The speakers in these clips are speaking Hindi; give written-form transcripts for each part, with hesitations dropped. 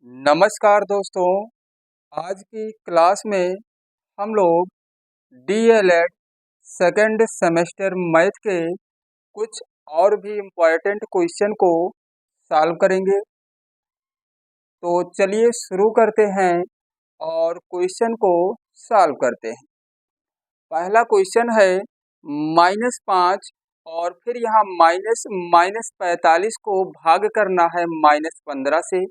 नमस्कार दोस्तों। आज की क्लास में हम लोग डीएलएड सेकेंड सेमेस्टर मैथ के कुछ और भी इम्पोर्टेंट क्वेश्चन को सॉल्व करेंगे। तो चलिए शुरू करते हैं और क्वेश्चन को सॉल्व करते हैं। पहला क्वेश्चन है -5 और फिर यहाँ माइनस माइनस 45 को भाग करना है -15 से,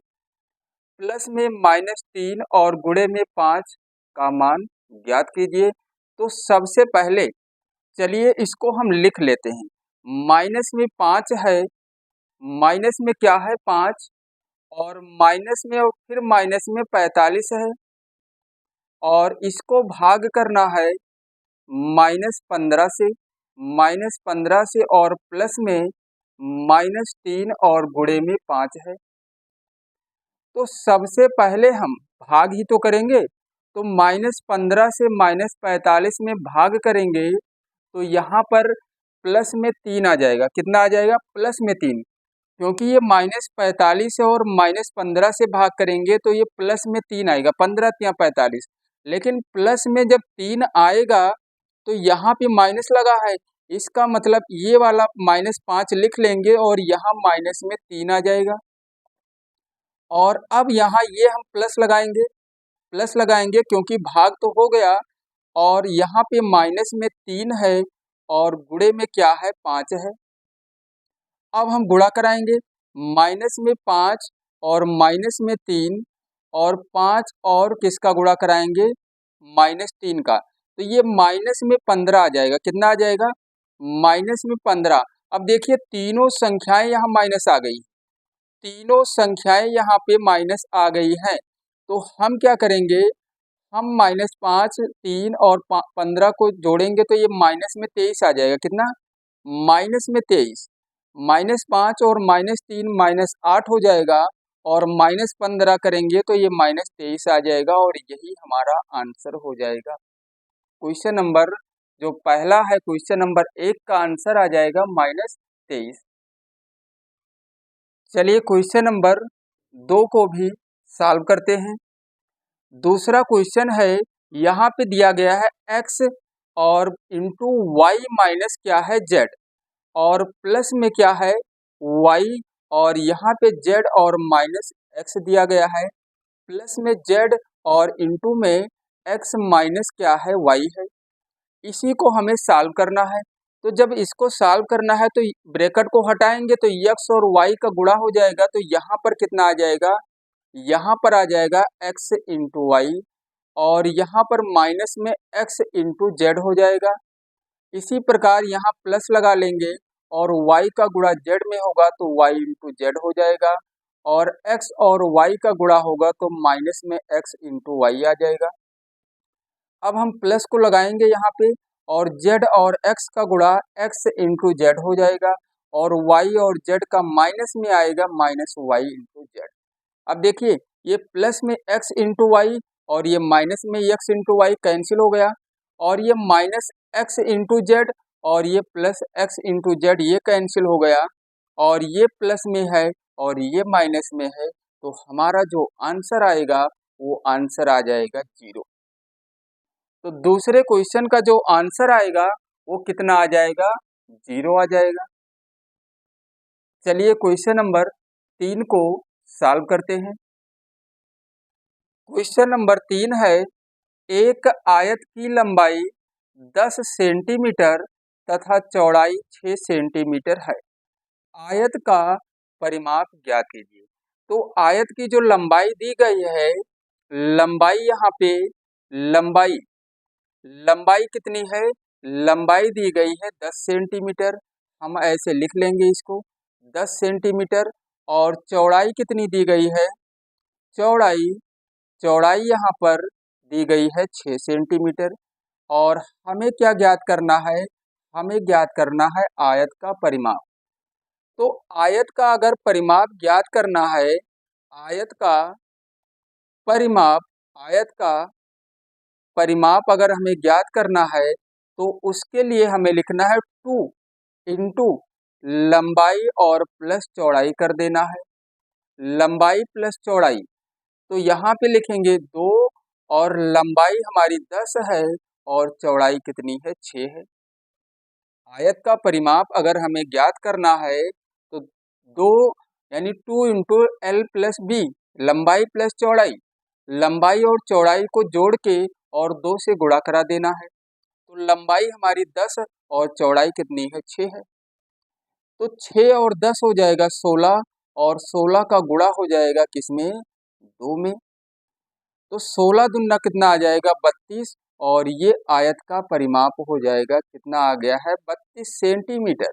प्लस में -3 और गुणे में 5 का मान ज्ञात कीजिए। तो सबसे पहले चलिए इसको हम लिख लेते हैं। माइनस में 5 है, माइनस में क्या है 5, और माइनस में और फिर माइनस में 45 है, और इसको भाग करना है -15 से, -15 से और प्लस में -3 और गुणे में 5 है। तो सबसे पहले हम भाग ही तो करेंगे। तो -15 से -45 में भाग करेंगे तो यहाँ पर प्लस में 3 आ जाएगा। कितना आ जाएगा? प्लस में 3, क्योंकि ये -45 और -15 से भाग करेंगे तो ये प्लस में 3 आएगा। 15 या 45, लेकिन प्लस में जब 3 आएगा तो यहाँ पे माइनस लगा है, इसका मतलब ये वाला -5 लिख लेंगे और यहाँ माइनस में 3 आ जाएगा। और अब यहाँ ये हम प्लस लगाएंगे क्योंकि भाग तो हो गया, और यहाँ पे माइनस में 3 है और गुणे में क्या है 5 है। अब हम गुणा कराएंगे, माइनस में 5 और माइनस में 3 और 5 और किसका गुणा कराएंगे? -3 का। तो ये माइनस में 15 आ जाएगा। कितना आ जाएगा? माइनस में 15। अब देखिए तीनों संख्याएं यहाँ माइनस आ गई, तीनों संख्याएं यहाँ पे माइनस आ गई हैं। तो हम क्या करेंगे? हम -5, 3 और 15 को जोड़ेंगे तो ये माइनस में 23 आ जाएगा। कितना? माइनस में 23। -5 और -3 -8 हो जाएगा, और -15 करेंगे तो ये -23 आ जाएगा, और यही हमारा आंसर हो जाएगा। क्वेश्चन नंबर जो पहला है, क्वेश्चन नंबर 1 का आंसर आ जाएगा -23। चलिए क्वेश्चन नंबर 2 को भी सॉल्व करते हैं। दूसरा क्वेश्चन है, यहाँ पे दिया गया है x और इंटू वाई माइनस क्या है z, और प्लस में क्या है y, और यहाँ पे z और माइनस x दिया गया है, प्लस में z और इंटू में x माइनस क्या है y है। इसी को हमें सॉल्व करना है। तो जब इसको सॉल्व करना है तो ब्रैकेट को हटाएंगे तो x और y का गुणा हो जाएगा। तो यहाँ पर कितना आ जाएगा? यहाँ पर आ जाएगा x इंटू वाई, और यहाँ पर माइनस में x इंटू जेड हो जाएगा। इसी प्रकार यहाँ प्लस लगा लेंगे और y का गुणा z में होगा तो y इंटू जेड हो जाएगा, और x और y का गुणा होगा तो माइनस में x इंटू वाई आ जाएगा। अब हम प्लस को लगाएंगे यहाँ पे, और z और x का गुणा x इंटू जेड हो जाएगा, और y और z का माइनस में आएगा माइनस y इंटू जेड। अब देखिए ये प्लस में x इंटू वाई और ये माइनस में x इंटू वाई कैंसिल हो गया, और ये माइनस x इंटू जेड और ये प्लस x इंटू जेड ये कैंसिल हो गया, और ये प्लस में है और ये माइनस में है। तो हमारा जो आंसर आएगा वो आंसर आ जाएगा 0। तो दूसरे क्वेश्चन का जो आंसर आएगा वो कितना आ जाएगा? 0 आ जाएगा। चलिए क्वेश्चन नंबर 3 को सॉल्व करते हैं। क्वेश्चन नंबर 3 है, एक आयत की लंबाई 10 सेंटीमीटर तथा चौड़ाई 6 सेंटीमीटर है। आयत का परिमाप ज्ञात कीजिए। तो आयत की जो लंबाई दी गई है, लंबाई यहाँ पे लंबाई लंबाई कितनी है? लंबाई दी गई है 10 सेंटीमीटर। हम ऐसे लिख लेंगे इसको 10 सेंटीमीटर। और चौड़ाई कितनी दी गई है? चौड़ाई चौड़ाई यहाँ पर दी गई है 6 सेंटीमीटर। और हमें क्या ज्ञात करना है? हमें ज्ञात करना है आयत का परिमाप। तो आयत का अगर परिमाप ज्ञात करना है, आयत का परिमाप आयत का परिमाप अगर हमें ज्ञात करना है तो उसके लिए हमें लिखना है 2 इंटू लंबाई और प्लस चौड़ाई कर देना है। लंबाई प्लस चौड़ाई, तो यहाँ पे लिखेंगे 2 और लंबाई हमारी 10 है और चौड़ाई कितनी है 6 है। आयत का परिमाप अगर हमें ज्ञात करना है तो 2 यानी 2 इंटू एल प्लस बी, लंबाई प्लस चौड़ाई, लंबाई और चौड़ाई को जोड़ के और 2 से गुणा करा देना है। तो लंबाई हमारी 10 और चौड़ाई कितनी है 6 है। तो 6 और 10 हो जाएगा 16 और 16 का गुणा हो जाएगा किसमें 2 में। तो 16 दूना कितना आ जाएगा 32 और ये आयत का परिमाप हो जाएगा कितना आ गया है 32 सेंटीमीटर।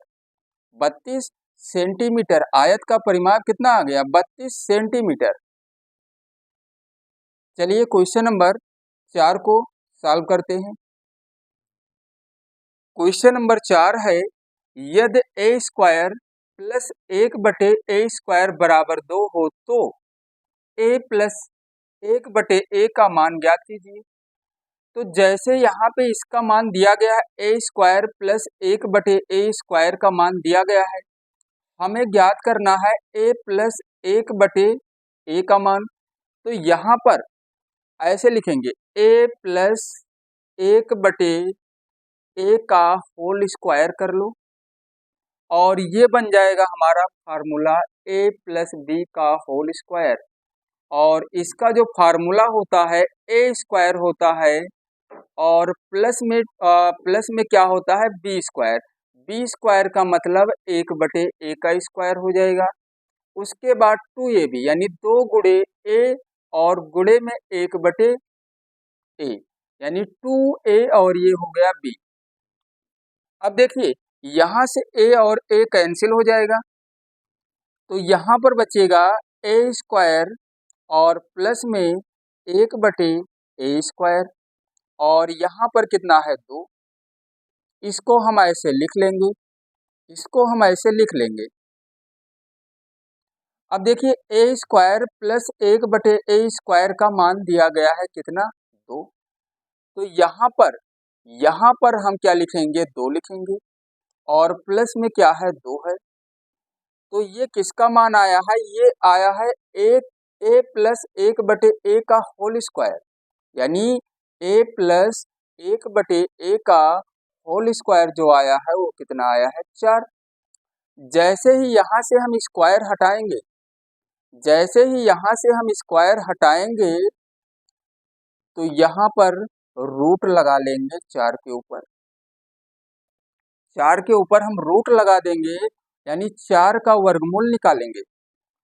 32 सेंटीमीटर आयत का परिमाप कितना आ गया 32 सेंटीमीटर। चलिए क्वेश्चन नंबर 4 को सॉल्व करते हैं। क्वेश्चन नंबर 4 है यदि ए स्क्वायर प्लस 1/a² बराबर 2 हो तो a प्लस 1/a का मान ज्ञात कीजिए। तो जैसे यहाँ पे इसका मान दिया गया है a² प्लस 1/a² का मान दिया गया है, हमें ज्ञात करना है a प्लस 1/a का मान। तो यहाँ पर ऐसे लिखेंगे a प्लस 1/a का होल स्क्वायर कर लो और ये बन जाएगा हमारा फार्मूला a प्लस बी का होल स्क्वायर। और इसका जो फार्मूला होता है a स्क्वायर होता है और प्लस में क्या होता है बी स्क्वायर। बी स्क्वायर का मतलब 1/a का स्क्वायर हो जाएगा। उसके बाद 2ab यानी 2 गुणे a और गुणे में 1/a यानी 2a और ये हो गया b। अब देखिए यहाँ से a और a कैंसिल हो जाएगा तो यहाँ पर बचेगा a² और प्लस में 1/a² और यहाँ पर कितना है 2। इसको हम ऐसे लिख लेंगे, इसको हम ऐसे लिख लेंगे। अब देखिए a² प्लस 1/a² का मान दिया गया है कितना 2। तो यहाँ पर हम क्या लिखेंगे 2 लिखेंगे और प्लस में क्या है 2 है। तो ये किसका मान आया है ये आया है a प्लस 1/a का होल स्क्वायर यानी a प्लस 1/a का होल स्क्वायर जो आया है वो कितना आया है 4। जैसे ही यहाँ से हम स्क्वायर हटाएंगे, जैसे ही यहाँ से हम स्क्वायर हटाएंगे तो यहाँ पर रूट लगा लेंगे 4 के ऊपर। 4 के ऊपर हम रूट लगा देंगे यानी 4 का वर्गमूल निकालेंगे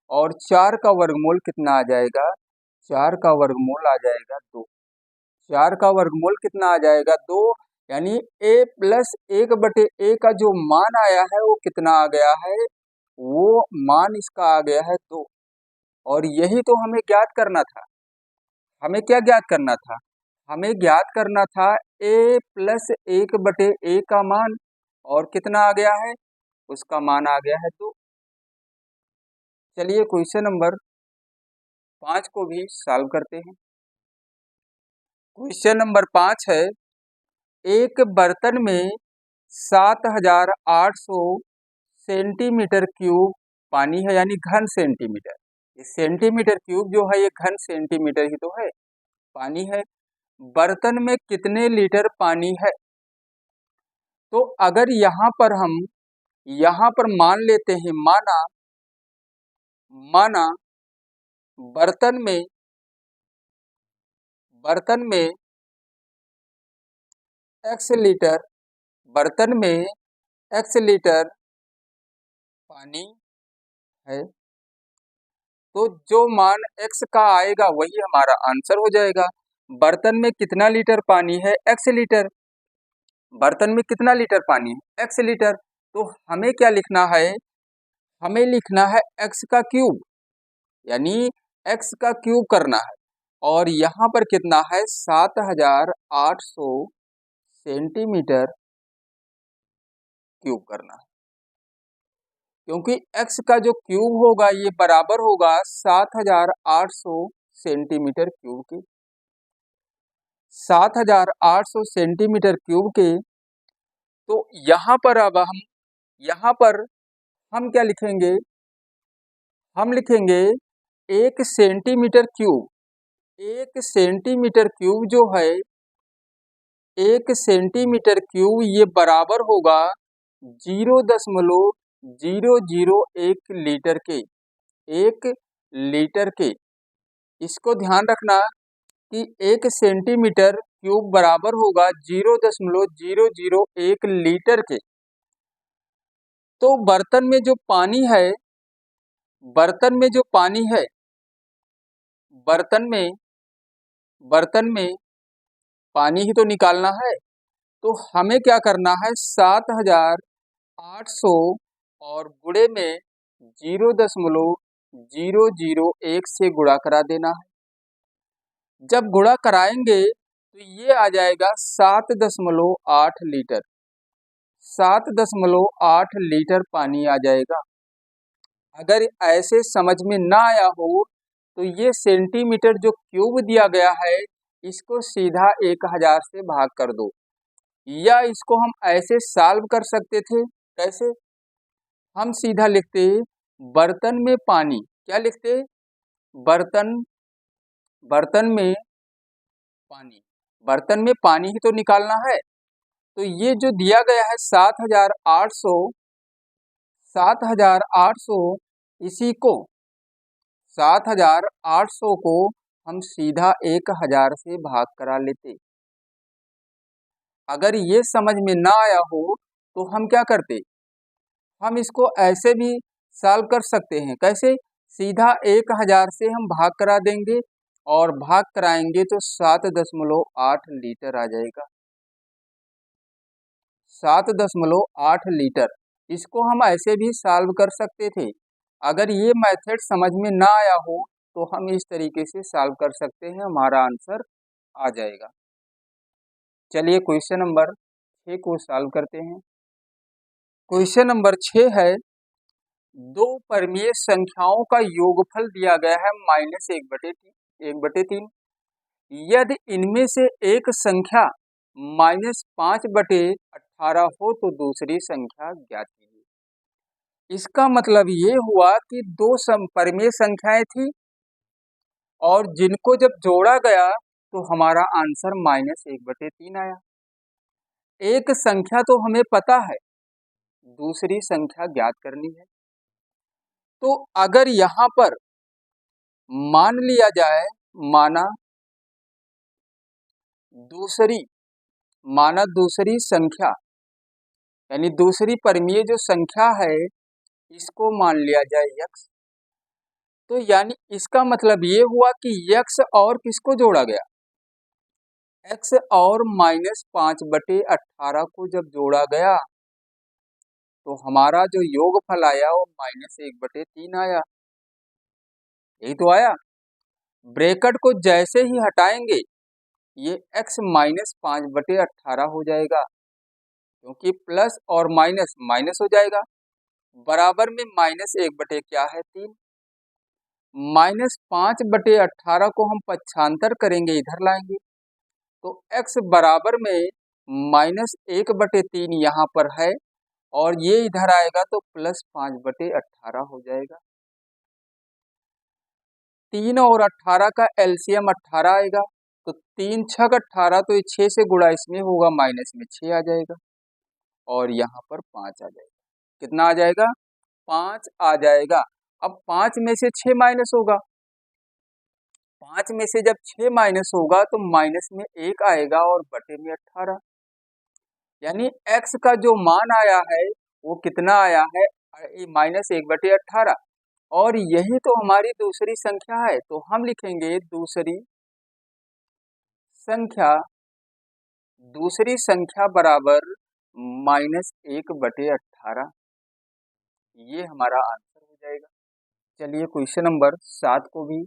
और 4 का वर्गमूल कितना आ जाएगा 4 का वर्गमूल आ जाएगा 2। 4 का वर्गमूल कितना आ जाएगा 2 यानी a प्लस 1/a का जो मान आया है वो कितना आ गया है वो मान इसका आ गया है 2। और यही तो हमें ज्ञात करना था। हमें क्या ज्ञात करना था हमें ज्ञात करना था a प्लस 1/a का मान और कितना आ गया है उसका मान आ गया है 2। चलिए क्वेश्चन नंबर 5 को भी सॉल्व करते हैं। क्वेश्चन नंबर 5 है एक बर्तन में 7800 सेंटीमीटर क्यूब पानी है यानी घन सेंटीमीटर। ये सेंटीमीटर क्यूब जो है ये घन सेंटीमीटर ही तो है, पानी है। बर्तन में कितने लीटर पानी है। तो अगर यहाँ पर मान लेते हैं माना बर्तन में x लीटर पानी है तो जो मान x का आएगा वही हमारा आंसर हो जाएगा। बर्तन में कितना लीटर पानी है x लीटर, बर्तन में कितना लीटर पानी है x लीटर। तो हमें क्या लिखना है हमें लिखना है x का क्यूब यानी x का क्यूब करना है और यहाँ पर कितना है 7800 सेंटीमीटर क्यूब करना है क्योंकि x का जो क्यूब होगा ये बराबर होगा 7800 सेंटीमीटर क्यूब के। 7800 सेंटीमीटर क्यूब के तो यहाँ पर हम क्या लिखेंगे हम लिखेंगे 1 सेंटीमीटर क्यूब 1 सेंटीमीटर क्यूब जो है, 1 सेंटीमीटर क्यूब ये बराबर होगा 0.001 लीटर के, 1 लीटर के। इसको ध्यान रखना कि 1 सेंटीमीटर क्यूब बराबर होगा 0.001 लीटर के। तो बर्तन में जो पानी है, बर्तन में जो पानी है, बर्तन में पानी ही तो निकालना है। तो हमें क्या करना है, 7,800 और गुणे में 0.001 से गुणा करा देना है। जब गुणा कराएंगे तो ये आ जाएगा 7.8 लीटर, 7.8 लीटर पानी आ जाएगा। अगर ऐसे समझ में ना आया हो तो ये सेंटीमीटर जो क्यूब दिया गया है इसको सीधा 1000 से भाग कर दो, या इसको हम ऐसे सॉल्व कर सकते थे। कैसे? हम सीधा लिखते बर्तन में पानी, क्या लिखते, बर्तन बर्तन में पानी, बर्तन में पानी ही तो निकालना है। तो ये जो दिया गया है 7,800, 7,800 इसी को 7,800 को हम सीधा 1000 से भाग करा लेते। अगर ये समझ में ना आया हो तो हम क्या करते, हम इसको ऐसे भी सॉल्व कर सकते हैं। कैसे? सीधा 1000 से हम भाग करा देंगे और भाग कराएंगे तो 7.8 लीटर आ जाएगा, 7.8 लीटर। इसको हम ऐसे भी सॉल्व कर सकते थे। अगर ये मेथड समझ में ना आया हो तो हम इस तरीके से सॉल्व कर सकते हैं, हमारा आंसर आ जाएगा। चलिए क्वेश्चन नंबर 6 को सॉल्व करते हैं। क्वेश्चन नंबर 6 है, दो परमीय संख्याओं का योगफल दिया गया है -1/3। यदि इनमें से एक संख्या -5/18 हो तो दूसरी संख्या ज्ञात कीजिए। इसका मतलब ये हुआ कि दो परमीय संख्याएं थी और जिनको जब जोड़ा गया तो हमारा आंसर -1/3 आया। एक संख्या तो हमें पता है, दूसरी संख्या ज्ञात करनी है। तो अगर यहाँ पर मान लिया जाए, माना दूसरी संख्या, यानी दूसरी परमीय जो संख्या है इसको मान लिया जाए x, तो यानी इसका मतलब ये हुआ कि x और किसको जोड़ा गया, x और -5/18 को जब जोड़ा गया तो हमारा जो योगफल आया वो -1/3 आया। यही तो आया। ब्रैकेट को जैसे ही हटाएंगे ये x -5/18 हो जाएगा, क्योंकि प्लस और माइनस माइनस हो जाएगा। बराबर में -1 क्या है, 3। -5/18 को हम पक्षांतर करेंगे, इधर लाएंगे तो x बराबर में -1/3 यहाँ पर है और ये इधर आएगा तो +5/18 हो जाएगा। 3 और 18 का एलसीएम 18 आएगा, तो 3 छक 18, तो ये 6 से गुणा इसमें होगा, माइनस में 6 आ जाएगा और यहाँ पर 5 आ जाएगा। कितना आ जाएगा, 5 आ जाएगा। अब 5 में से 6 माइनस होगा, 5 में से जब 6 माइनस होगा तो माइनस में 1 आएगा और बटे में 18, यानी x का जो मान आया है वो कितना आया है, -1/18। और यही तो हमारी दूसरी संख्या है, तो हम लिखेंगे दूसरी संख्या बराबर -1/18। ये हमारा आंसर हो जाएगा। चलिए क्वेश्चन नंबर 7 को भी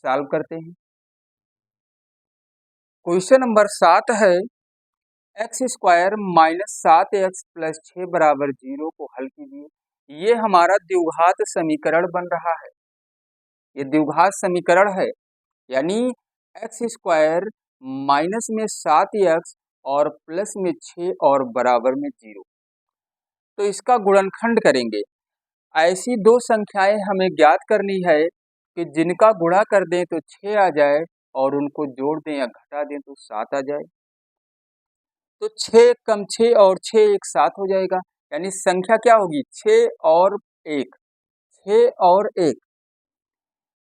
सॉल्व करते हैं। क्वेश्चन नंबर 7 है, x² -7x + 6 = 0 को हल कीजिए। ये हमारा द्विघात समीकरण बन रहा है, ये द्विघात समीकरण है, यानी x² माइनस में 7x और प्लस में 6 और बराबर में 0। तो इसका गुणनखंड करेंगे। ऐसी दो संख्याएं हमें ज्ञात करनी है कि जिनका गुणा कर दें तो 6 आ जाए और उनको जोड़ दें या घटा दें तो 7 आ जाए। तो 6 कम 6 और 6 एक साथ हो जाएगा, यानी संख्या क्या होगी 6 और 1, 6 और 1।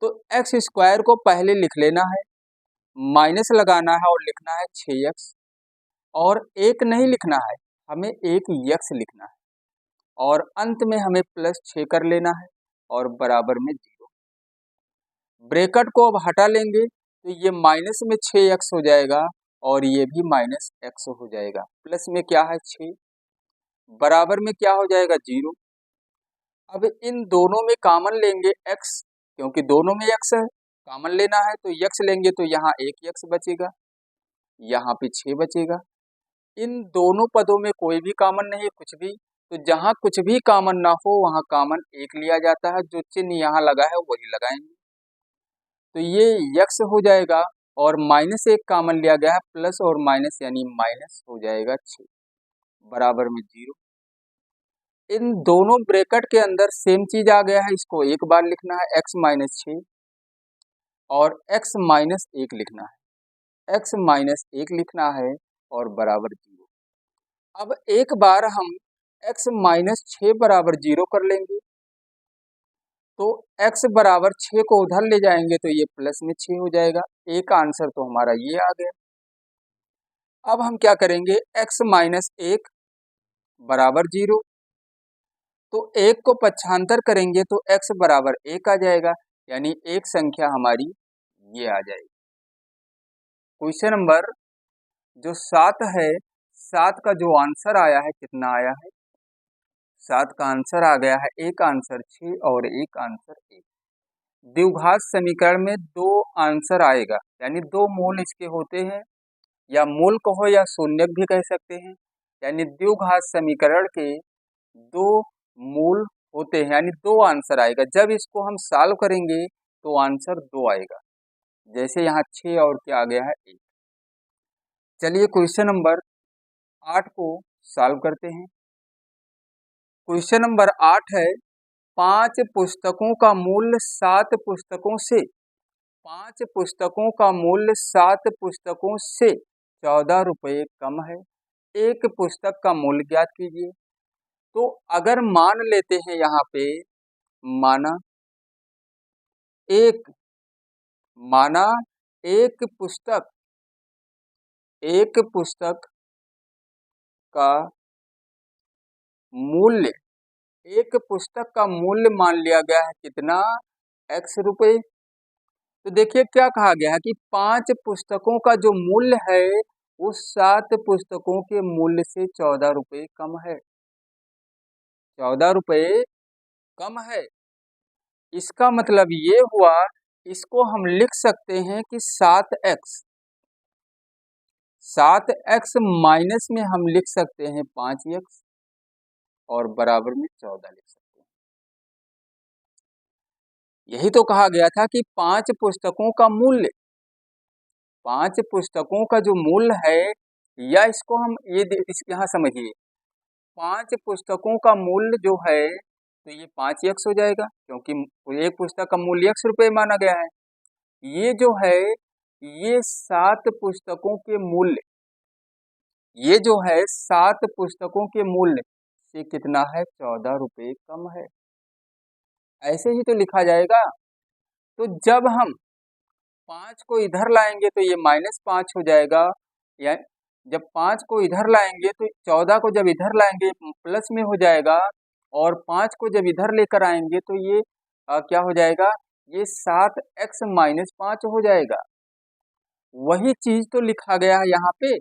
तो एक्स स्क्वायर को पहले लिख लेना है, माइनस लगाना है और लिखना है 6x, और 1 नहीं लिखना है, हमें एक x लिखना है, और अंत में हमें प्लस 6 कर लेना है और बराबर में 0। ब्रैकेट को अब हटा लेंगे तो ये माइनस में 6x हो जाएगा और ये भी माइनस x हो जाएगा। प्लस में क्या है 6, बराबर में क्या हो जाएगा 0। अब इन दोनों में कॉमन लेंगे x, क्योंकि दोनों में x है, कॉमन लेना है तो x लेंगे तो यहाँ एक x बचेगा, यहाँ पे 6 बचेगा। इन दोनों पदों में कोई भी कॉमन नहीं है, कुछ भी, तो जहाँ कुछ भी कॉमन ना हो वहाँ कॉमन 1 लिया जाता है, जो चिन्ह यहाँ लगा है वही लगाएंगे। तो ये x हो जाएगा और माइनस 1 कॉमन लिया गया है, प्लस और माइनस यानी माइनस हो जाएगा 6, बराबर में 0। इन दोनों ब्रैकेट के अंदर सेम चीज आ गया है, इसको एक बार लिखना है x माइनस 6 और x माइनस 1 लिखना है, x माइनस 1 लिखना है और बराबर 0। अब एक बार हम x माइनस 6 बराबर 0 कर लेंगे, तो x बराबर 6 को उधर ले जाएंगे तो ये प्लस में 6 हो जाएगा। एक आंसर तो हमारा ये आ गया। अब हम क्या करेंगे, x माइनस 1 बराबर 0, तो 1 को पक्षांतर करेंगे तो x बराबर 1 आ जाएगा, यानी एक संख्या हमारी ये आ जाएगी। क्वेश्चन नंबर जो 7 है, 7 का जो आंसर आया है कितना आया है, 7 का आंसर आ गया है, एक आंसर 6 और एक आंसर 1। द्विघात समीकरण में 2 आंसर आएगा, यानी 2 मूल इसके होते हैं, या मूल कहो या शून्यक भी कह सकते हैं, यानी द्विघात समीकरण के 2 मूल होते हैं, यानी 2 आंसर आएगा। जब इसको हम सॉल्व करेंगे तो आंसर 2 आएगा, जैसे यहाँ 6 और क्या आ गया है 1। चलिए क्वेश्चन नंबर 8 को सॉल्व करते हैं। क्वेश्चन नंबर 8 है, 5 पुस्तकों का मूल्य 7 पुस्तकों से 5 पुस्तकों का मूल्य 7 पुस्तकों से 14 रुपये कम है, एक पुस्तक का मूल्य ज्ञात कीजिए। तो अगर मान लेते हैं यहाँ पे, माना एक माना एक पुस्तक का मूल्य, एक पुस्तक का मूल्य मान लिया गया है कितना, x रुपये। तो देखिए क्या कहा गया है कि 5 पुस्तकों का जो मूल्य है वो 7 पुस्तकों के मूल्य से 14 रुपये कम है, 14 रुपये कम है। इसका मतलब ये हुआ, इसको हम लिख सकते हैं कि 7x माइनस में हम लिख सकते हैं 5x और बराबर में 14 लिख सकते हैं। यही तो कहा गया था कि 5 पुस्तकों का मूल्य, 5 पुस्तकों का जो मूल्य है, या इसको हम यहाँ समझिए, 5 पुस्तकों का मूल्य जो है तो ये 5x हो जाएगा, क्योंकि एक पुस्तक का मूल्य x रुपये माना गया है। ये जो है ये 7 पुस्तकों के मूल्य, ये जो है 7 पुस्तकों के मूल्य से कितना है, 14 रुपये कम है। ऐसे ही तो लिखा जाएगा। तो जब हम 5 को इधर लाएंगे तो ये -5 हो जाएगा, या जब 5 को इधर लाएंगे तो 14 को जब इधर लाएंगे प्लस में हो जाएगा, और 5 को जब इधर लेकर आएंगे तो ये क्या हो जाएगा, ये 7x माइनस 5 हो जाएगा। वही चीज तो लिखा गया है यहाँ पे,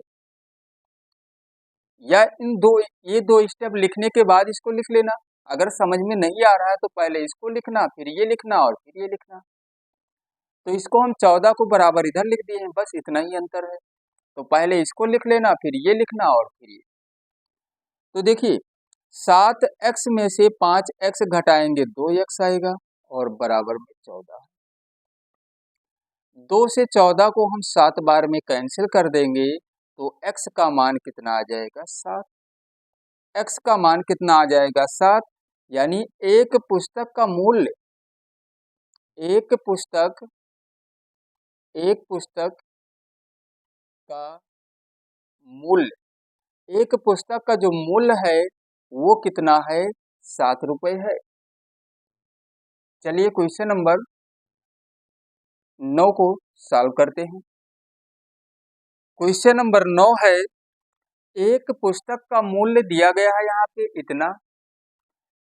या ये दो स्टेप लिखने के बाद इसको लिख लेना। अगर समझ में नहीं आ रहा है तो पहले इसको लिखना, फिर ये लिखना और फिर ये लिखना। तो इसको हम 14 को बराबर इधर लिख दिए हैं, बस इतना ही अंतर है। तो पहले इसको लिख लेना, फिर ये लिखना और फिर ये। तो देखिए 7x में से 5x घटाएंगे 2x आएगा और बराबर में 14। 2 से 14 को हम 7 बार में कैंसिल कर देंगे तो x का मान कितना आ जाएगा, 7। x का मान कितना आ जाएगा, 7। यानी एक पुस्तक का मूल्य, एक पुस्तक एक पुस्तक का मूल्य, एक पुस्तक का जो मूल्य है वो कितना है? 7 रुपए है। चलिए क्वेश्चन नंबर 9 को सॉल्व करते हैं। क्वेश्चन नंबर 9 है, एक पुस्तक का मूल्य दिया गया है यहाँ पे इतना,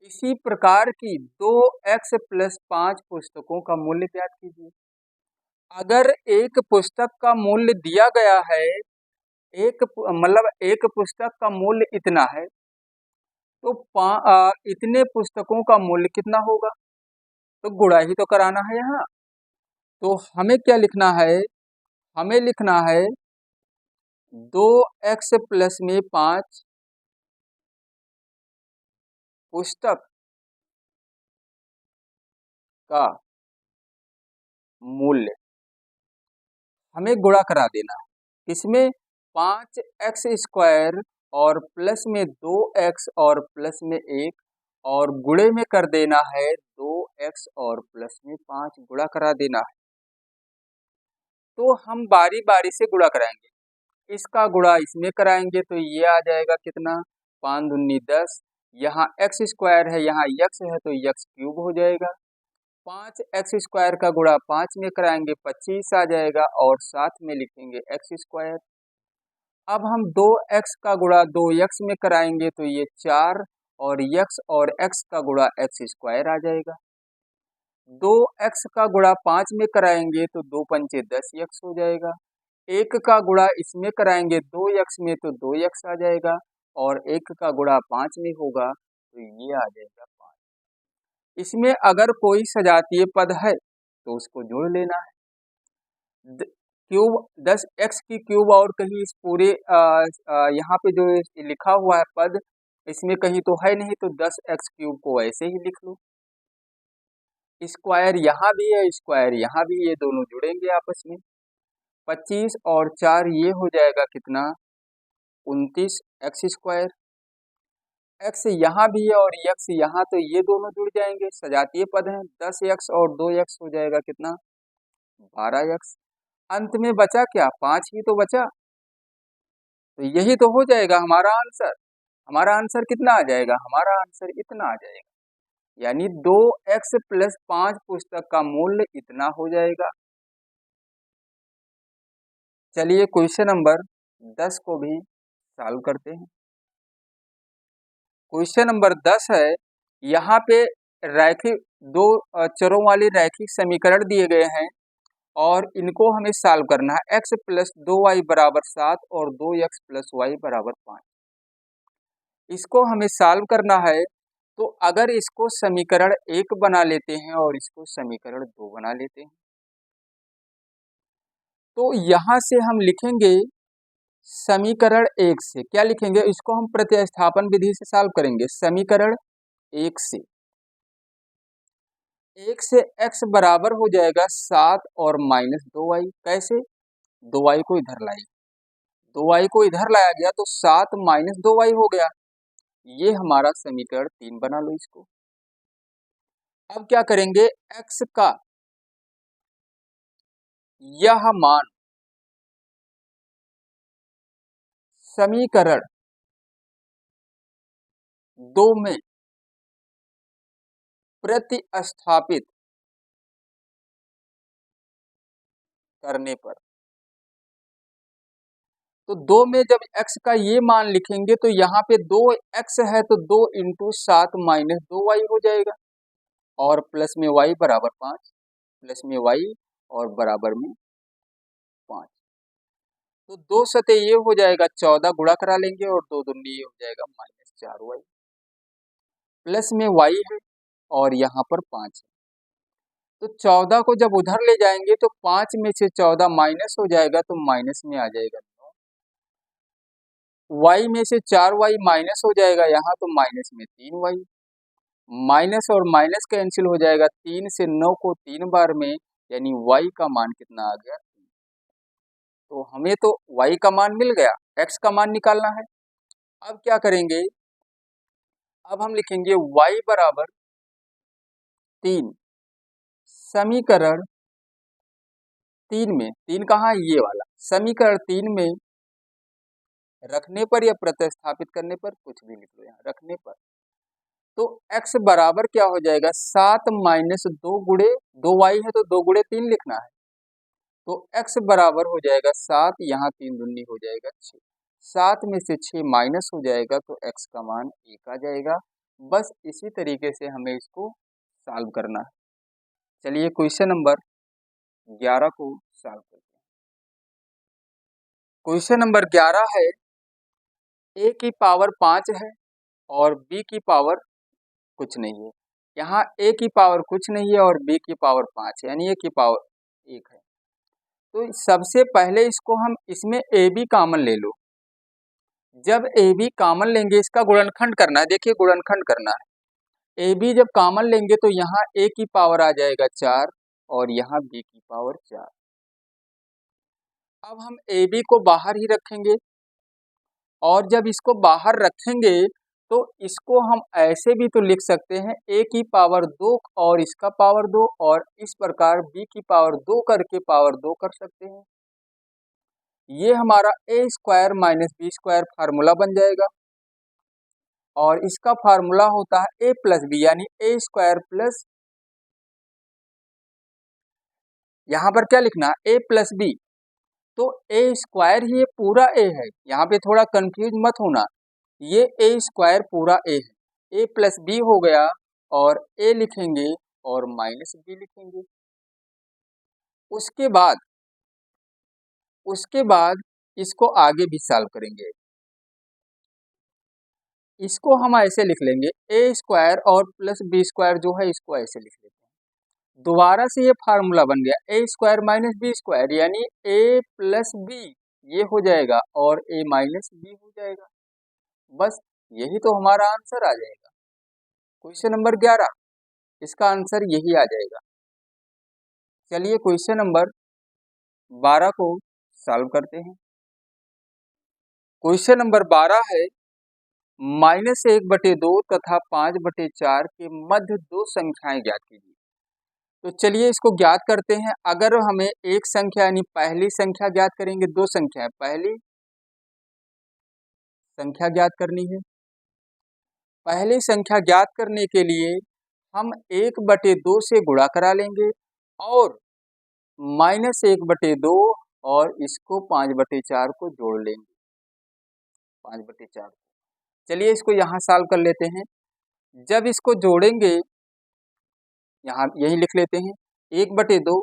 इसी प्रकार की 2x + 5 पुस्तकों का मूल्य ज्ञात कीजिए। अगर एक पुस्तक का मूल्य दिया गया है, मतलब एक पुस्तक का मूल्य इतना है, तो इतने पुस्तकों का मूल्य कितना होगा? तो गुणा ही तो कराना है यहाँ। तो हमें क्या लिखना है? हमें लिखना है 2x + 5 पुस्तक का मूल्य हमें गुणा करा देना है। किसमें? 5x² और प्लस में 2x और प्लस में 1 और गुणे में कर देना है 2x और प्लस में 5 गुणा करा देना है। तो हम बारी बारी से गुणा कराएंगे। इसका गुणा इसमें कराएंगे तो ये आ जाएगा कितना? 5 दूनी 10, यहाँ x² है, यहाँ x है तो x³ हो जाएगा। 5x² का गुणा 5 में कराएंगे 25 आ जाएगा और साथ में लिखेंगे x²। अब हम 2x का गुणा 2x में कराएंगे तो ये 4 और x का गुणा x² आ जाएगा। 2x का गुणा 5 में कराएंगे तो 2 पंचे 10x हो जाएगा। 1 का गुणा इसमें कराएंगे 2x में तो 2x आ जाएगा और 1 का गुणा 5 में होगा तो ये आ जाएगा 5। इसमें अगर कोई सजातीय पद है तो उसको जोड़ लेना है। क्यूब 10x³ और कहीं इस पूरे यहाँ पे जो लिखा हुआ है पद, इसमें कहीं तो है नहीं, तो 10x³ को ऐसे ही लिख लो। स्क्वायर यहाँ भी है, स्क्वायर यहाँ भी, ये दोनों जुड़ेंगे आपस में। 25 और 4 ये हो जाएगा कितना? 29x²। x यहाँ भी है और x यहाँ, तो ये दोनों जुड़ जाएंगे, सजातीय पद हैं। 10x और 2x हो जाएगा कितना? 12x। अंत में बचा क्या? 5 ही तो बचा, तो यही तो हो जाएगा हमारा आंसर। हमारा आंसर कितना आ जाएगा? हमारा आंसर इतना आ जाएगा, यानी 2x + 5 पुस्तक का मूल्य इतना हो जाएगा। चलिए क्वेश्चन नंबर 10 को भी सॉल्व करते हैं। क्वेश्चन नंबर 10 है, यहाँ पे रैखिक दो चरों वाले रैखिक समीकरण दिए गए हैं और इनको हमें सॉल्व करना है। x + 2y = 7 और 2x + y = 5। इसको हमें सॉल्व करना है, तो अगर इसको समीकरण 1 बना लेते हैं और इसको समीकरण 2 बना लेते हैं, तो यहाँ से हम लिखेंगे समीकरण 1 से। क्या लिखेंगे? इसको हम प्रतिस्थापन विधि से सॉल्व करेंगे। समीकरण 1 से 1 से x बराबर हो जाएगा 7 और -2y। कैसे? 2y को इधर लाएंगे, 2y को इधर लाया गया तो 7 - 2y हो गया। ये हमारा समीकरण 3 बना लो इसको। अब क्या करेंगे? x का यह मान समीकरण 2 में प्रतिस्थापित करने पर, तो 2 में जब x का ये मान लिखेंगे तो यहाँ पे 2x है तो 2 × 7 - 2y हो जाएगा और प्लस में y = 5, प्लस में y और बराबर में 5। तो 2 सते ये हो जाएगा 14, गुणा करा लेंगे और 2 दूनी ये हो जाएगा -4y, प्लस में y है और यहाँ पर 5 है। तो 14 को जब उधर ले जाएंगे तो 5 में से 14 माइनस हो जाएगा तो माइनस में आ जाएगा 9। y में से 4y माइनस हो जाएगा यहाँ, तो माइनस में 3y। माइनस और माइनस कैंसिल हो जाएगा, 3 से 9 को 3 बार में, यानी y का मान कितना आ गया? तो हमें तो y का मान मिल गया, x का मान निकालना है। अब क्या करेंगे? अब हम लिखेंगे y = 3 समीकरण 3 में, 3 कहाँ है? ये वाला समीकरण 3 में रखने पर या प्रतिस्थापित करने पर, कुछ भी लिख लो यहाँ, रखने पर, तो x बराबर क्या हो जाएगा? 7 माइनस 2 गुणे 2y है तो 2 गुणे 3 लिखना है, तो x बराबर हो जाएगा 7, यहाँ 3 दूनी हो जाएगा 6, 7 में से 6 माइनस हो जाएगा तो x का मान 1 आ जाएगा। बस इसी तरीके से हमें इसको सॉल्व करना है। चलिए क्वेश्चन नंबर 11 को सॉल्व करते हैं। क्वेश्चन नंबर 11 है, a की पावर 5 है और b की पावर कुछ नहीं है। यहाँ a की पावर कुछ नहीं है और b की पावर 5 है, यानी a की पावर 1 है। तो सबसे पहले इसको हम इसमें a b कॉमन ले लो। जब a b कॉमन लेंगे इसका गुणनखंड करना है, देखिए गुणनखंड करना है। a b जब कॉमन लेंगे तो यहाँ a की पावर आ जाएगा 4 और यहाँ b की पावर 4। अब हम a b को बाहर ही रखेंगे और जब इसको बाहर रखेंगे तो इसको हम ऐसे भी तो लिख सकते हैं a की पावर 2 और इसका पावर 2, और इस प्रकार b की पावर 2 करके पावर 2 कर सकते हैं। ये हमारा a square minus B square formula बन जाएगा और इसका फार्मूला होता है a प्लस बी, यानी a स्क्वायर प्लस, यहाँ पर क्या लिखना है? a प्लस बी, तो a स्क्वायर ही ये पूरा a है, यहाँ पे थोड़ा कंफ्यूज मत होना, ये a स्क्वायर पूरा a है, a प्लस बी हो गया और a लिखेंगे और माइनस बी लिखेंगे। उसके बाद इसको आगे भी सॉल्व करेंगे। इसको हम ऐसे लिख लेंगे a स्क्वायर और प्लस बी स्क्वायर जो है इसको ऐसे लिख लेते हैं। दोबारा से ये फार्मूला बन गया a square minus B square, यानी a प्लस बी ये हो जाएगा और a माइनस बी हो जाएगा। बस यही तो हमारा आंसर आ जाएगा। क्वेश्चन नंबर 11, इसका आंसर यही आ जाएगा। चलिए क्वेश्चन नंबर 12 को सॉल्व करते हैं। क्वेश्चन नंबर 12 है, -1/2 तथा 5/4 के मध्य दो संख्याएं ज्ञात कीजिए। तो चलिए इसको ज्ञात करते हैं। अगर हमें एक संख्या यानी पहली संख्या ज्ञात करेंगे, दो संख्या है, पहली संख्या ज्ञात करनी है। पहली संख्या ज्ञात करने के लिए हम 1/2 से गुणा करा लेंगे और -1/2 और इसको 5/4 को जोड़ लेंगे, 5/4। चलिए इसको यहाँ सॉल्व कर लेते हैं। जब इसको जोड़ेंगे, यहाँ यही लिख लेते हैं 1/2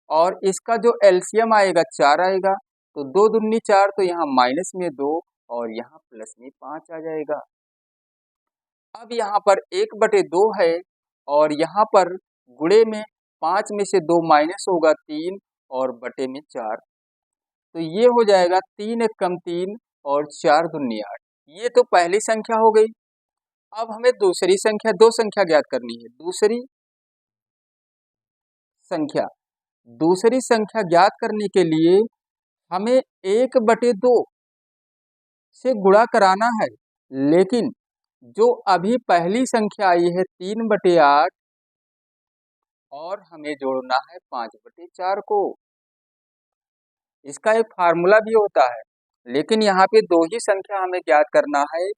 और इसका जो एलसीएम आएगा 4 आएगा, तो 2 दूनी 4, तो यहाँ माइनस में 2 और यहाँ प्लस में 5 आ जाएगा। अब यहाँ पर 1/2 है और यहाँ पर गुणे में 5 में से 2 माइनस होगा 3 और बटे में 4, तो ये हो जाएगा 3 1 कम 3 और 4 दूनी 8। ये तो पहली संख्या हो गई। अब हमें दूसरी संख्या, दो संख्या ज्ञात करनी है। दूसरी संख्या ज्ञात करने के लिए हमें 1/2 से गुणा कराना है, लेकिन जो अभी पहली संख्या आई है 3/8 और हमें जोड़ना है 5/4 को। इसका एक फार्मूला भी होता है, लेकिन यहाँ पे दो ही संख्या हमें ज्ञात करना है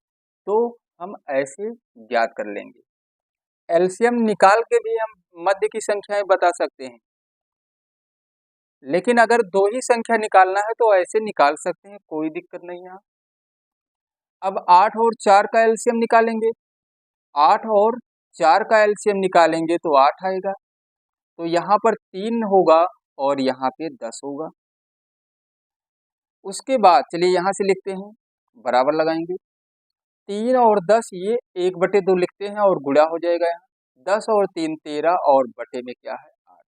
तो हम ऐसे ज्ञात कर लेंगे। एलसीएम निकाल के भी हम मध्य की संख्याएं बता सकते हैं, लेकिन अगर दो ही संख्या निकालना है तो ऐसे निकाल सकते हैं, कोई दिक्कत नहीं है। अब 8 और 4 का एलसीएम निकालेंगे, 8 और 4 का एलसीएम निकालेंगे तो 8 आएगा, तो यहाँ पर 3 होगा और यहाँ पे 10 होगा। उसके बाद चलिए यहाँ से लिखते हैं, बराबर लगाएंगे, 3 और 10 ये 1/2 लिखते हैं और गुणा हो जाएगा। यहाँ 10 और 3 13 और बटे में क्या है 8,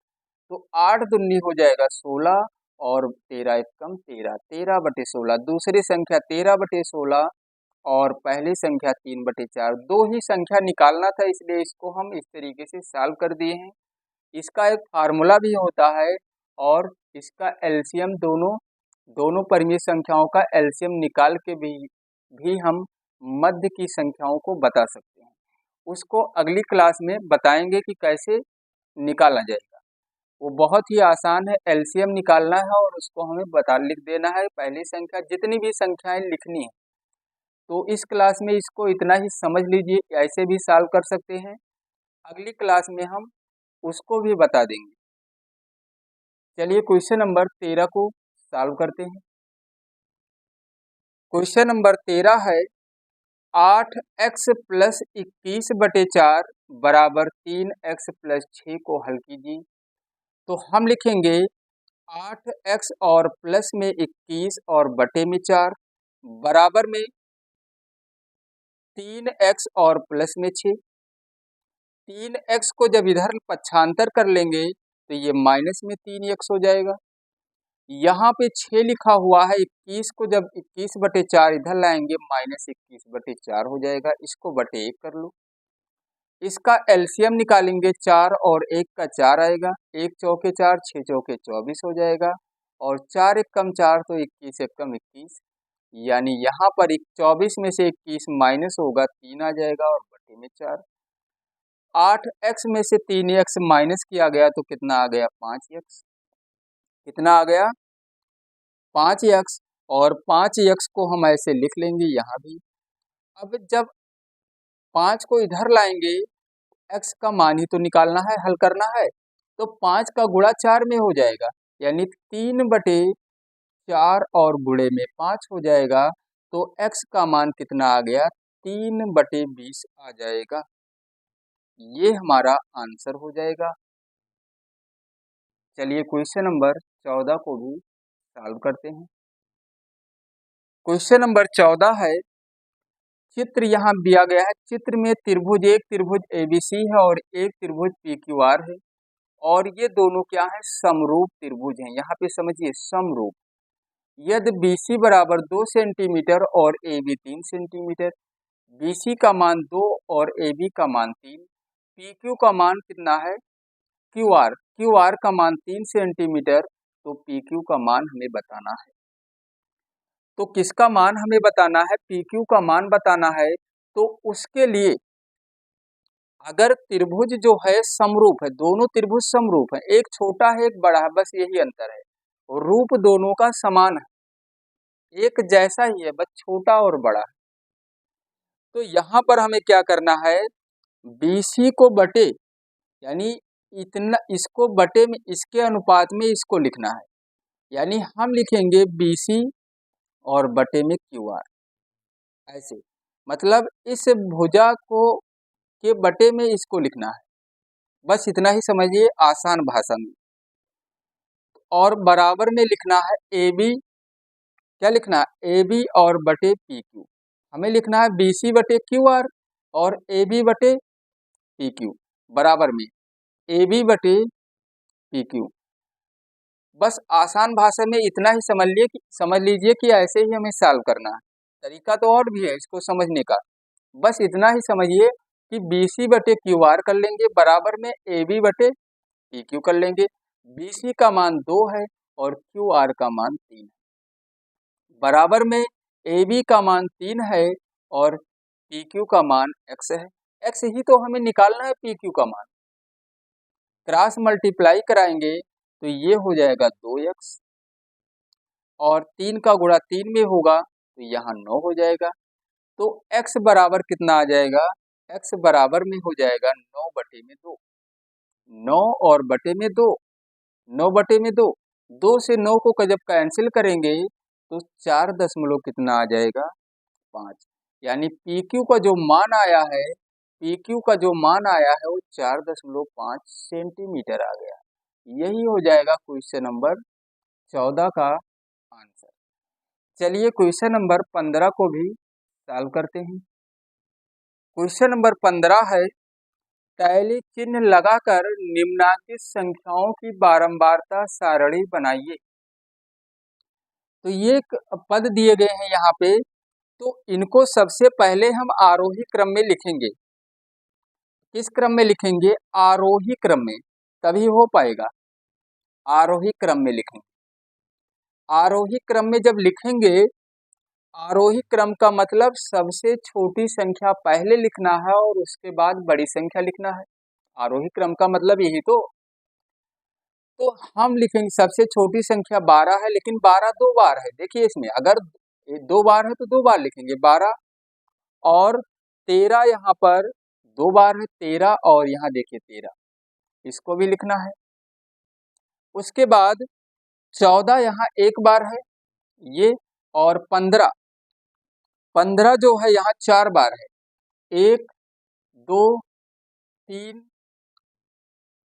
तो 8 दूनी हो जाएगा 16 और 13 1 कम 13, 13/16। दूसरी संख्या 13/16 और पहली संख्या 3/4। दो ही संख्या निकालना था, इसलिए इसको हम इस तरीके से सॉल्व कर दिए हैं। इसका एक फार्मूला भी होता है और इसका एलसीएम दोनों परिमेय संख्याओं का एलसीएम निकाल के भी हम मध्य की संख्याओं को बता सकते हैं। उसको अगली क्लास में बताएंगे कि कैसे निकाला जाएगा। वो बहुत ही आसान है, एलसीएम निकालना है और उसको हमें लिख देना है पहली संख्या, जितनी भी संख्याएं लिखनी है। तो इस क्लास में इसको इतना ही समझ लीजिए, ऐसे भी सॉल्व कर सकते हैं। अगली क्लास में हम उसको भी बता देंगे। चलिए क्वेश्चन नंबर 13 को सॉल्व करते हैं। क्वेश्चन नंबर 13 है 8x प्लस 21/4 बराबर 3x प्लस 6 को हल कीजिए। तो हम लिखेंगे 8x और प्लस में 21 और बटे में 4 बराबर में 3x और प्लस में 6। 3x को जब इधर पक्षांतर कर लेंगे तो ये माइनस में 3x हो जाएगा। यहाँ पे 6 लिखा हुआ है, 21 को जब 21/4 इधर लाएंगे माइनस 21/4 हो जाएगा। इसको बटे 1 कर लो। इसका एलसीएम निकालेंगे, 4 और 1 का 4 आएगा, 1 चौके 4, 6 चौके 24 हो जाएगा। और 4 एक कम 4 तो 21 एक कम 21, यानी यहाँ पर 24 में से 21 माइनस होगा, 3 आ जाएगा और बटे में 4। 8x में से 3x माइनस किया गया तो कितना आ गया, 5x। कितना आ गया, 5x। और 5x को हम ऐसे लिख लेंगे यहाँ भी। अब जब 5 को इधर लाएंगे, x का मान ही तो निकालना है, हल करना है, तो 5 का गुणा 4 में हो जाएगा, यानी 3/4 और गुणे में 5 हो जाएगा। तो x का मान कितना आ गया, 3/20 आ जाएगा। ये हमारा आंसर हो जाएगा। चलिए क्वेश्चन नंबर 14 को भी सॉल्व करते हैं। क्वेश्चन नंबर 14 है, चित्र यहाँ दिया गया है। चित्र में त्रिभुज, एक त्रिभुज एबीसी है और एक त्रिभुज पीक्यूआर है, और ये दोनों क्या है, समरूप त्रिभुज हैं। यहाँ पे समझिए समरूप। यदि BC बराबर 2 सेंटीमीटर और AB 3 सेंटीमीटर, BC का मान 2 और AB का मान 3, PQ का मान कितना है, QR का मान 3 सेंटीमीटर, तो PQ का मान हमें बताना है। तो किसका मान हमें बताना है, PQ का मान बताना है। तो उसके लिए अगर त्रिभुज जो है समरूप है, दोनों त्रिभुज समरूप है, एक छोटा है एक बड़ा है, बस यही अंतर है, रूप दोनों का समान है, एक जैसा ही है, बस छोटा और बड़ा है। तो यहाँ पर हमें क्या करना है, BC को बटे, यानी इतना, इसको बटे में, इसके अनुपात में इसको लिखना है। यानी हम लिखेंगे BC और बटे में QR, ऐसे। मतलब इस भुजा को के बटे में इसको लिखना है, बस इतना ही समझिए आसान भाषा में। और बराबर में लिखना है AB, क्या लिखना है, AB और बटे PQ। हमें लिखना है BC बटे QR और AB बटे PQ, बराबर में AB बटे PQ। बस आसान भाषा में इतना ही समझ लीजिए कि ऐसे ही हमें सॉल्व करना है। तरीका तो और भी है इसको समझने का, बस इतना ही समझिए कि BC बटे QR कर लेंगे, बराबर में AB बटे PQ कर लेंगे। BC का मान 2 है और QR का मान 3 है, बराबर में AB का मान 3 है और PQ का मान x है। x ही तो हमें निकालना है, PQ का मान। क्रॉस मल्टीप्लाई कराएंगे तो ये हो जाएगा 2x, और 3 का गुणा 3 में होगा तो यहाँ 9 हो जाएगा। तो x बराबर कितना आ जाएगा, x बराबर में हो जाएगा 9 बटे में 2, 9 और बटे में 2, 9 बटे में 2, 2 से 9 को जब कैंसिल करेंगे तो 4 दशमलव कितना आ जाएगा, 5। यानी PQ का जो मान आया है, PQ का जो मान आया है वो 4.5 सेंटीमीटर आ गया। यही हो जाएगा क्वेश्चन नंबर 14 का आंसर। चलिए क्वेश्चन नंबर 15 को भी सॉल्व करते हैं। क्वेश्चन नंबर 15 है, टैली चिन्ह लगाकर निम्नांकित संख्याओं की बारंबारता सारणी बनाइए। तो ये एक पद दिए गए हैं यहाँ पे, तो इनको सबसे पहले हम आरोही क्रम में लिखेंगे। किस क्रम में लिखेंगे, आरोही क्रम में, तभी हो पाएगा। आरोही क्रम में लिखेंगे। आरोही क्रम में जब लिखेंगे, आरोही क्रम का मतलब सबसे छोटी संख्या पहले लिखना है और उसके बाद बड़ी संख्या लिखना है। आरोही क्रम का मतलब यही तो। तो हम लिखेंगे सबसे छोटी संख्या 12 है, लेकिन 12 दो बार है। देखिए इसमें अगर दो बार है तो दो बार लिखेंगे 12, और 13 यहाँ पर दो बार है 13, और यहाँ देखिए 13, इसको भी लिखना है। उसके बाद 14 यहाँ एक बार है ये, और 15 जो है यहाँ चार बार है, 1 2 3,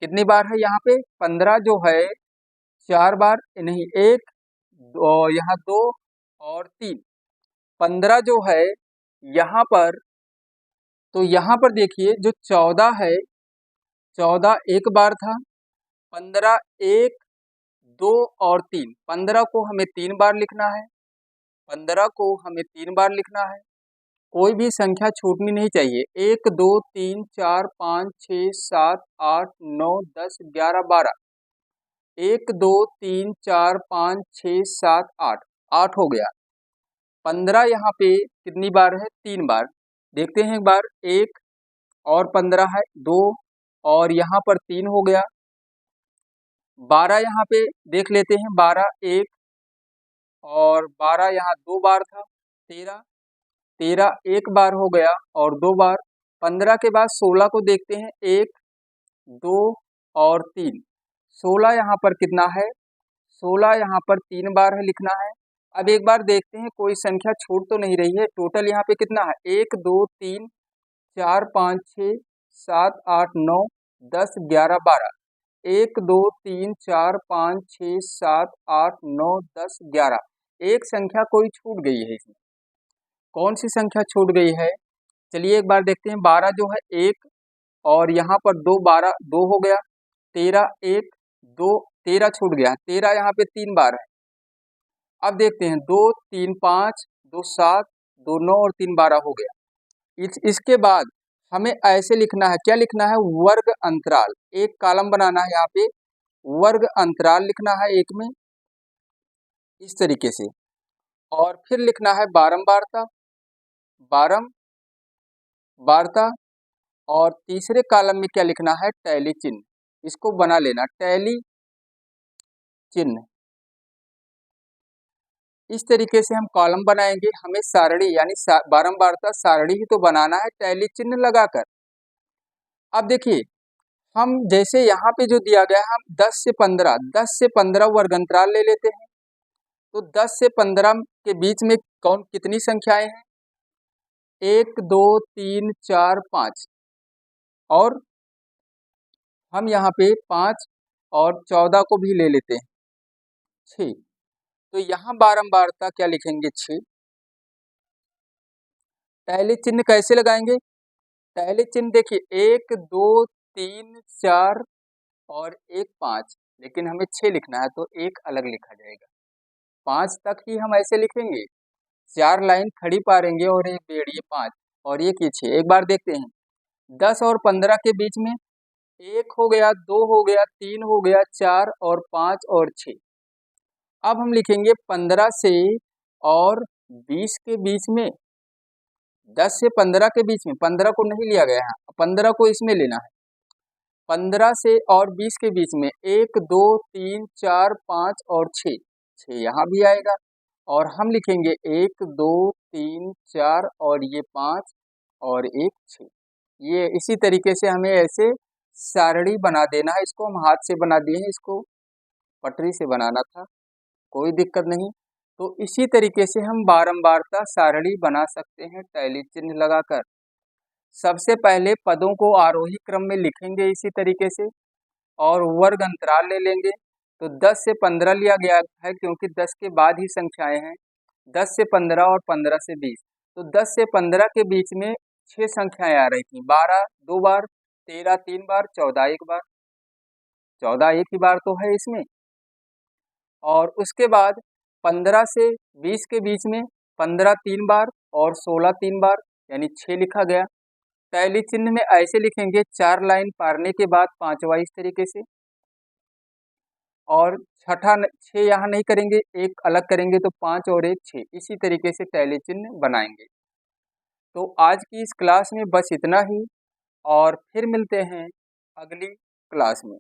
कितनी बार है यहाँ पे 15 जो है चार बार, नहीं 1 2, यहाँ 2 और 3, 15 जो है यहाँ पर, तो यहाँ पर देखिए जो 14 है, 14 एक बार था, 15 1 2 और 3, 15 को हमें 3 बार लिखना है, 15 को हमें 3 बार लिखना है। कोई भी संख्या छूटनी नहीं चाहिए। 1 2 3 4 5 6 7 8 9 10 11 12, 1 2 3 4 5 6 7 8, 8 हो गया। 15 यहाँ पे कितनी बार है 3 बार, देखते हैं एक बार, 1 और 15 है 2, और यहाँ पर 3 हो गया। 12 यहाँ पे देख लेते हैं, 12 1 और 12 यहाँ दो बार था, 13 एक बार हो गया और दो बार। 15 के बाद 16 को देखते हैं, 1 2 और 3, 16 यहाँ पर कितना है, 16 यहाँ पर 3 बार है, लिखना है। अब एक बार देखते हैं कोई संख्या छूट तो नहीं रही है। टोटल यहाँ पे कितना है, 1 2 3 4 5 6 7 8 9 10 11 12, 1 2 3 4 5 6 7 8 9 10 11, एक संख्या कोई छूट गई है इसमें। कौन सी संख्या छूट गई है, चलिए एक बार देखते हैं। 12 जो है 1 और यहाँ पर 2, 12 2 हो गया, 13 1 2, 13 छूट गया, 13 यहाँ पे 3 बार है। अब देखते हैं 2 3 5 2 7 2 9 और 3 12 हो गया। इसके बाद हमें ऐसे लिखना है, क्या लिखना है, वर्ग अंतराल, एक कॉलम बनाना है यहाँ पे, वर्ग अंतराल लिखना है एक में इस तरीके से, और फिर लिखना है बारंबारता, बारंबारता, और तीसरे कॉलम में क्या लिखना है, टैली चिन्ह, इसको बना लेना, टैली चिन्ह। इस तरीके से हम कॉलम बनाएंगे, हमें सारणी यानी बारंबारता सारणी ही तो बनाना है टैली चिन्ह लगाकर। अब देखिए हम जैसे यहाँ पे जो दिया गया है, हम 10 से 15 वर्ग अंतराल ले लेते हैं। तो 10 से 15 के बीच में कितनी संख्याएं हैं, 1 2 3 4 5, और हम यहाँ पे 5 और 14 को भी ले लेते हैं, 6। तो यहाँ बारंबारता क्या लिखेंगे, 6। टैली चिन्ह कैसे लगाएंगे, टैली चिन्ह देखिए 1 2 3 4 और 1 5, लेकिन हमें 6 लिखना है तो एक अलग लिखा जाएगा। 5 तक ही हम ऐसे लिखेंगे, 4 लाइन खड़ी पारेंगे और एक बेड़िए 5 और एक ये 6। एक बार देखते हैं, 10 और 15 के बीच में 1 हो गया, 2 हो गया, 3 हो गया, 4 और 5 और 6। अब हम लिखेंगे 15 से और 20 के बीच में, 10 से 15 के बीच में, 15 को नहीं लिया गया है, 15 को इसमें लेना है। 15 से और 20 के बीच में 1 2 3 4 5 और 6, 6 यहाँ भी आएगा, और हम लिखेंगे 1 2 3 4 और ये 5 और एक 6। ये इसी तरीके से हमें ऐसे सारणी बना देना है। इसको हम हाथ से बना दिए हैं, इसको पटरी से बनाना था, कोई दिक्कत नहीं। तो इसी तरीके से हम बारंबारता सारणी बना सकते हैं टैली चिन्ह लगाकर। सबसे पहले पदों को आरोही क्रम में लिखेंगे इसी तरीके से, और वर्ग अंतराल ले लेंगे। तो 10 से 15 लिया गया है क्योंकि 10 के बाद ही संख्याएं हैं, 10 से 15 और 15 से 20। तो 10 से 15 के बीच में 6 संख्याएं आ रही थी, 12 2 बार, 13 3 बार, 14 एक बार, 14 एक ही बार तो है इसमें। और उसके बाद 15 से 20 के बीच में 15 3 बार और 16 3 बार, यानी 6 लिखा गया। टैली चिन्ह में ऐसे लिखेंगे, 4 लाइन पारने के बाद पांचवा इस तरीके से, और छठा 6 यहाँ नहीं करेंगे, एक अलग करेंगे, तो 5 और एक 6, इसी तरीके से टैली चिन्ह बनाएंगे। तो आज की इस क्लास में बस इतना ही, और फिर मिलते हैं अगली क्लास में।